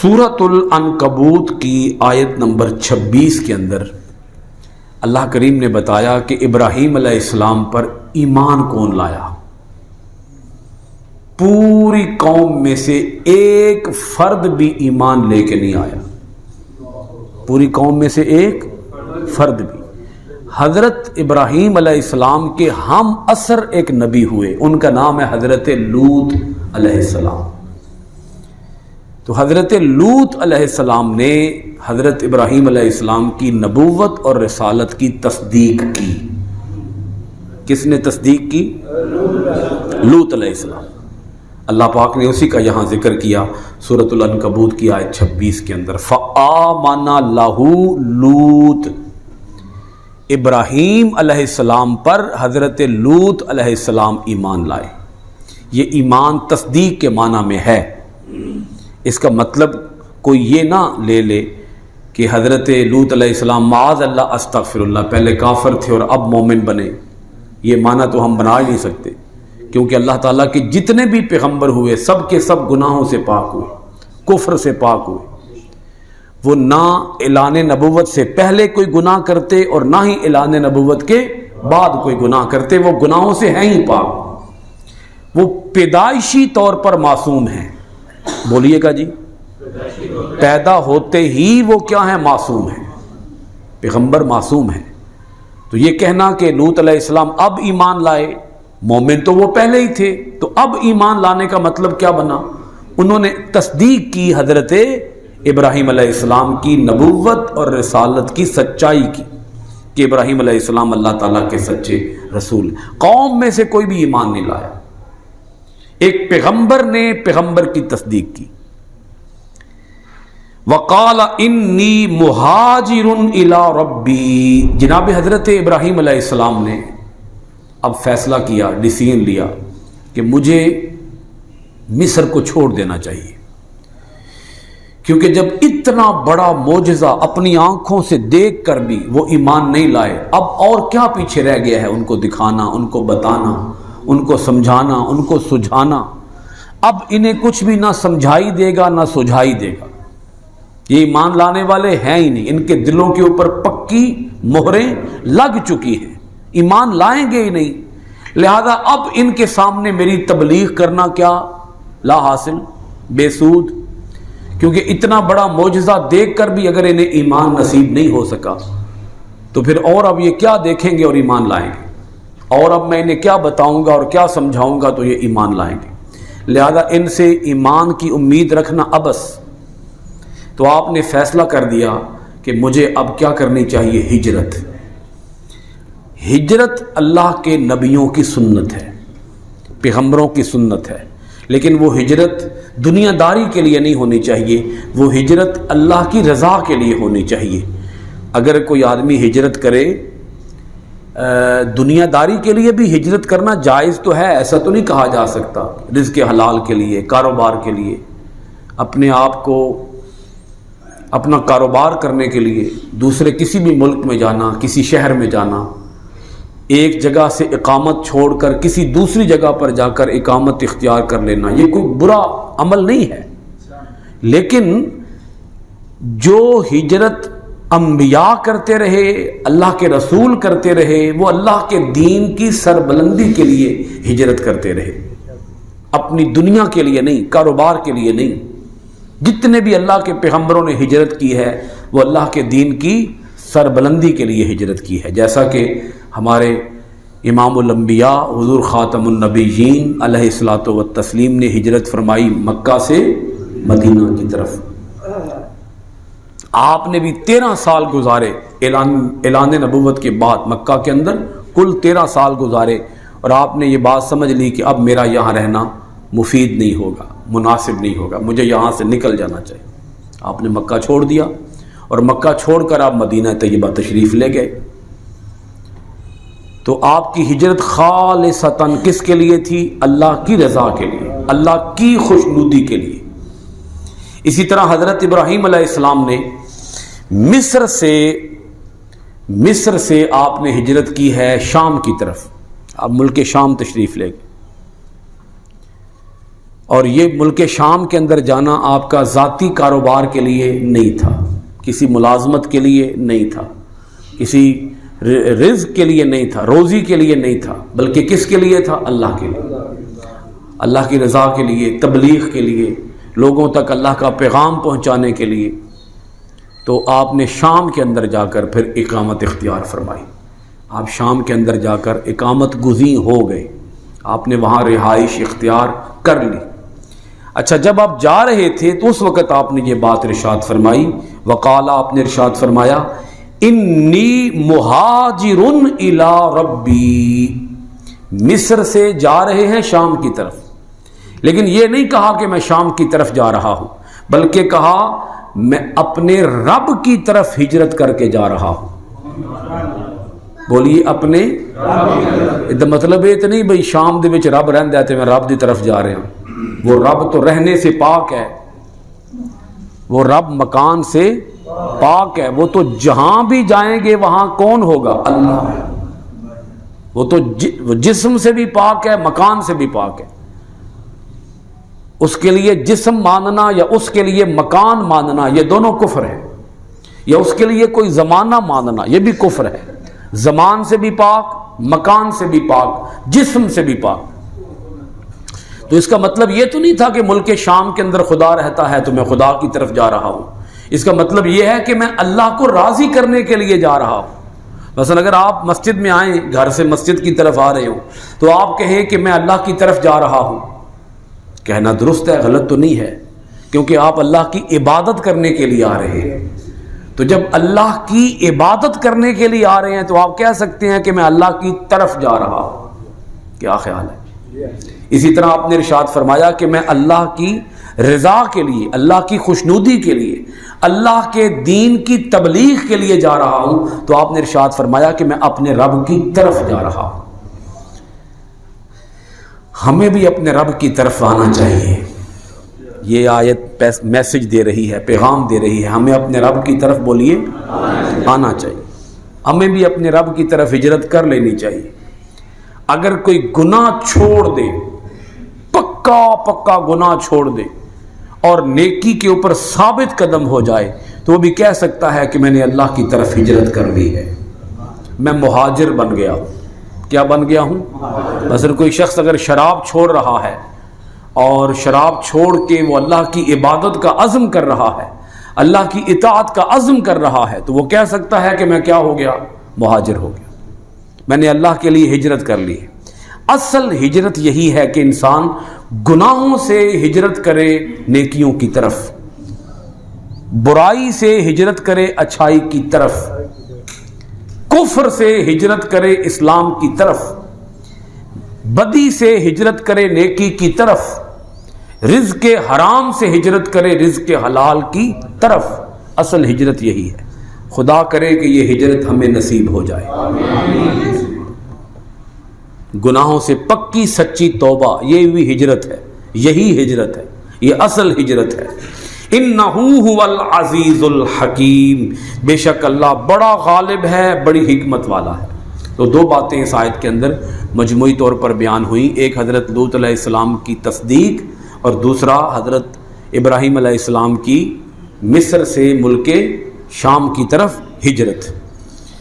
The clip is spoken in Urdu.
سورۃ العنکبوت کی آیت نمبر 26 کے اندر اللہ کریم نے بتایا کہ ابراہیم علیہ السلام پر ایمان کون لایا۔ پوری قوم میں سے ایک فرد بھی ایمان لے کے نہیں آیا، پوری قوم میں سے ایک فرد بھی۔ حضرت ابراہیم علیہ السلام کے ہم عصر ایک نبی ہوئے، ان کا نام ہے حضرت لوط علیہ السلام۔ تو حضرت لوط علیہ السلام نے حضرت ابراہیم علیہ السلام کی نبوت اور رسالت کی تصدیق کی۔ کس نے تصدیق کی؟ لوط علیہ السلام۔ اللہ پاک نے اسی کا یہاں ذکر کیا سورۃ العنکبوت کی آیت 26 کے اندر، فآمن لہ لوط۔ ابراہیم علیہ السلام پر حضرت لوط علیہ السلام ایمان لائے۔ یہ ایمان تصدیق کے معنی میں ہے۔ اس کا مطلب کوئی یہ نہ لے لے کہ حضرت لوط علیہ السلام معاذ اللہ استغفر اللہ پہلے کافر تھے اور اب مومن بنے۔ یہ معنی تو ہم بنا ہی نہیں سکتے، کیونکہ اللہ تعالیٰ کے جتنے بھی پیغمبر ہوئے سب کے سب گناہوں سے پاک ہوئے، کفر سے پاک ہوئے۔ وہ نہ اعلان نبوت سے پہلے کوئی گناہ کرتے اور نہ ہی اعلان نبوت کے بعد کوئی گناہ کرتے، وہ گناہوں سے ہیں ہی پاک۔ وہ پیدائشی طور پر معصوم ہیں۔ بولیے گا جی، پیدا ہوتے ہی وہ کیا ہیں؟ معصوم ہیں، پیغمبر معصوم ہیں۔ تو یہ کہنا کہ لوط علیہ السلام اب ایمان لائے، مومن تو وہ پہلے ہی تھے، تو اب ایمان لانے کا مطلب کیا بنا؟ انہوں نے تصدیق کی حضرت ابراہیم علیہ السلام کی نبوت اور رسالت کی سچائی کی کہ ابراہیم علیہ السلام اللہ تعالیٰ کے سچے رسول۔ قوم میں سے کوئی بھی ایمان نہیں لایا، ایک پیغمبر نے پیغمبر کی تصدیق کی۔ وقال انی مہاجر الی ربی۔ جناب حضرت ابراہیم علیہ السلام نے اب فیصلہ کیا، ڈیسیژن لیا کہ مجھے مصر کو چھوڑ دینا چاہیے، کیونکہ جب اتنا بڑا معجزہ اپنی آنکھوں سے دیکھ کر بھی وہ ایمان نہیں لائے، اب اور کیا پیچھے رہ گیا ہے ان کو دکھانا، ان کو بتانا، ان کو سمجھانا، ان کو سجھانا۔ اب انہیں کچھ بھی نہ سمجھائی دے گا نہ سجھائی دے گا۔ یہ ایمان لانے والے ہیں ہی نہیں، ان کے دلوں کے اوپر پکی مہریں لگ چکی ہیں، ایمان لائیں گے ہی نہیں۔ لہذا اب ان کے سامنے میری تبلیغ کرنا کیا لا حاصل، بے سود، کیونکہ اتنا بڑا معجزہ دیکھ کر بھی اگر انہیں ایمان نصیب نہیں ہو سکا تو پھر اور اب یہ کیا دیکھیں گے اور ایمان لائیں گے؟ اور اب میں انہیں کیا بتاؤں گا اور کیا سمجھاؤں گا تو یہ ایمان لائیں گے؟ لہذا ان سے ایمان کی امید رکھنا ابس۔ تو آپ نے فیصلہ کر دیا کہ مجھے اب کیا کرنی چاہیے؟ ہجرت۔ ہجرت اللہ کے نبیوں کی سنت ہے، پیغمبروں کی سنت ہے، لیکن وہ ہجرت دنیا داری کے لیے نہیں ہونی چاہیے، وہ ہجرت اللہ کی رضا کے لیے ہونی چاہیے۔ اگر کوئی آدمی ہجرت کرے، دنیا داری کے لیے بھی ہجرت کرنا جائز تو ہے، ایسا تو نہیں کہا جا سکتا۔ رزق حلال کے لیے، کاروبار کے لیے، اپنے آپ کو اپنا کاروبار کرنے کے لیے دوسرے کسی بھی ملک میں جانا، کسی شہر میں جانا، ایک جگہ سے اقامت چھوڑ کر کسی دوسری جگہ پر جا کر اقامت اختیار کر لینا، یہ کوئی برا عمل نہیں ہے۔ لیکن جو ہجرت انبیاء کرتے رہے، اللہ کے رسول کرتے رہے، وہ اللہ کے دین کی سربلندی کے لیے ہجرت کرتے رہے، اپنی دنیا کے لیے نہیں، کاروبار کے لیے نہیں۔ جتنے بھی اللہ کے پیغمبروں نے ہجرت کی ہے وہ اللہ کے دین کی سربلندی کے لیے ہجرت کی ہے، جیسا کہ ہمارے امام الانبیاء حضور خاتم النبیین علیہ الصلاۃ والتسلیم نے ہجرت فرمائی مکہ سے مدینہ کی طرف۔ آپ نے بھی 13 سال گزارے اعلان نبوت کے بعد مکہ کے اندر، کل 13 سال گزارے، اور آپ نے یہ بات سمجھ لی کہ اب میرا یہاں رہنا مفید نہیں ہوگا، مناسب نہیں ہوگا، مجھے یہاں سے نکل جانا چاہیے۔ آپ نے مکہ چھوڑ دیا اور مکہ چھوڑ کر آپ مدینہ طیبہ تشریف لے گئے۔ تو آپ کی ہجرت خالصتاً کس کے لیے تھی؟ اللہ کی رضا کے لیے، اللہ کی خوشنودی کے لیے۔ اسی طرح حضرت ابراہیم علیہ السلام نے مصر سے آپ نے ہجرت کی ہے شام کی طرف، آپ ملک شام تشریف لے گئے، اور یہ ملک شام کے اندر جانا آپ کا ذاتی کاروبار کے لیے نہیں تھا، کسی ملازمت کے لیے نہیں تھا، کسی رزق کے لیے نہیں تھا، روزی کے لیے نہیں تھا، بلکہ کس کے لیے تھا؟ اللہ کے لیے، اللہ کی رضا کے لیے، تبلیغ کے لیے، لوگوں تک اللہ کا پیغام پہنچانے کے لیے۔ تو آپ نے شام کے اندر جا کر پھر اقامت اختیار فرمائی، آپ شام کے اندر جا کر اقامت گزین ہو گئے، آپ نے وہاں رہائش اختیار کر لی۔ اچھا، جب آپ جا رہے تھے تو اس وقت آپ نے یہ بات ارشاد فرمائی، وقال، آپ نے ارشاد فرمایا، انی مہاجر الی ربی، مصر سے جا رہے ہیں شام کی طرف، لیکن یہ نہیں کہا کہ میں شام کی طرف جا رہا ہوں، بلکہ کہا میں اپنے رب کی طرف ہجرت کر کے جا رہا ہوں۔ بولیے اپنے رب، مطلب یہ تو نہیں بھئی شام دے وچ رب رہندا ہے تے میں رب دی طرف جا رہا ہوں، وہ رب تو رہنے سے پاک ہے، وہ رب مکان سے پاک ہے، وہ تو جہاں بھی جائیں گے وہاں کون ہوگا؟ اللہ، وہ تو جسم سے بھی پاک ہے، مکان سے بھی پاک ہے۔ اس کے لیے جسم ماننا یا اس کے لیے مکان ماننا یہ دونوں کفر ہے، یا اس کے لیے کوئی زمانہ ماننا یہ بھی کفر ہے۔ زمان سے بھی پاک، مکان سے بھی پاک، جسم سے بھی پاک۔ تو اس کا مطلب یہ تو نہیں تھا کہ ملک شام کے اندر خدا رہتا ہے تو میں خدا کی طرف جا رہا ہوں، اس کا مطلب یہ ہے کہ میں اللہ کو راضی کرنے کے لیے جا رہا ہوں۔ مثلا اگر آپ مسجد میں آئیں، گھر سے مسجد کی طرف آ رہے ہو، تو آپ کہیں کہ میں اللہ کی طرف جا رہا ہوں، کہنا درست ہے، غلط تو نہیں ہے، کیونکہ آپ اللہ کی عبادت کرنے کے لیے آ رہے ہیں۔ تو جب اللہ کی عبادت کرنے کے لیے آ رہے ہیں تو آپ کہہ سکتے ہیں کہ میں اللہ کی طرف جا رہا ہوں۔ کیا خیال ہے؟ اسی طرح آپ نے ارشاد فرمایا کہ میں اللہ کی رضا کے لیے، اللہ کی خوشنودی کے لیے، اللہ کے دین کی تبلیغ کے لیے جا رہا ہوں، تو آپ نے ارشاد فرمایا کہ میں اپنے رب کی طرف جا رہا ہوں۔ ہمیں بھی اپنے رب کی طرف آنا چاہیے، یہ آیت میسج دے رہی ہے، پیغام دے رہی ہے، ہمیں اپنے رب کی طرف بولیے آنا چاہیے، ہمیں بھی اپنے رب کی طرف ہجرت کر لینی چاہیے۔ اگر کوئی گناہ چھوڑ دے، پکا گناہ چھوڑ دے اور نیکی کے اوپر ثابت قدم ہو جائے تو وہ بھی کہہ سکتا ہے کہ میں نے اللہ کی طرف ہجرت کر لی ہے، میں مہاجر بن گیا ہوں۔ کیا بن گیا ہوں؟ مثلا کوئی شخص اگر شراب چھوڑ رہا ہے اور شراب چھوڑ کے وہ اللہ کی عبادت کا عزم کر رہا ہے، اللہ کی اطاعت کا عزم کر رہا ہے، تو وہ کہہ سکتا ہے کہ میں کیا ہو گیا؟ مہاجر ہو گیا، میں نے اللہ کے لیے ہجرت کر لی ہے۔ اصل ہجرت یہی ہے کہ انسان گناہوں سے ہجرت کرے نیکیوں کی طرف، برائی سے ہجرت کرے اچھائی کی طرف، کفر سے ہجرت کرے اسلام کی طرف، بدی سے ہجرت کرے نیکی کی طرف، رزق حرام سے ہجرت کرے رزق حلال کی طرف۔ اصل ہجرت یہی ہے۔ خدا کرے کہ یہ ہجرت ہمیں نصیب ہو جائے۔ گناہوں سے پکی سچی توبہ، یہ بھی ہجرت ہے، یہی ہجرت ہے، یہ اصل ہجرت ہے۔ انہو هو العزیز الحکیم، بے شک اللہ بڑا غالب ہے، بڑی حکمت والا ہے۔ تو دو باتیں اس آیت کے اندر مجموعی طور پر بیان ہوئی، ایک حضرت لوط علیہ السلام کی تصدیق اور دوسرا حضرت ابراہیم علیہ السلام کی مصر سے ملک شام کی طرف ہجرت۔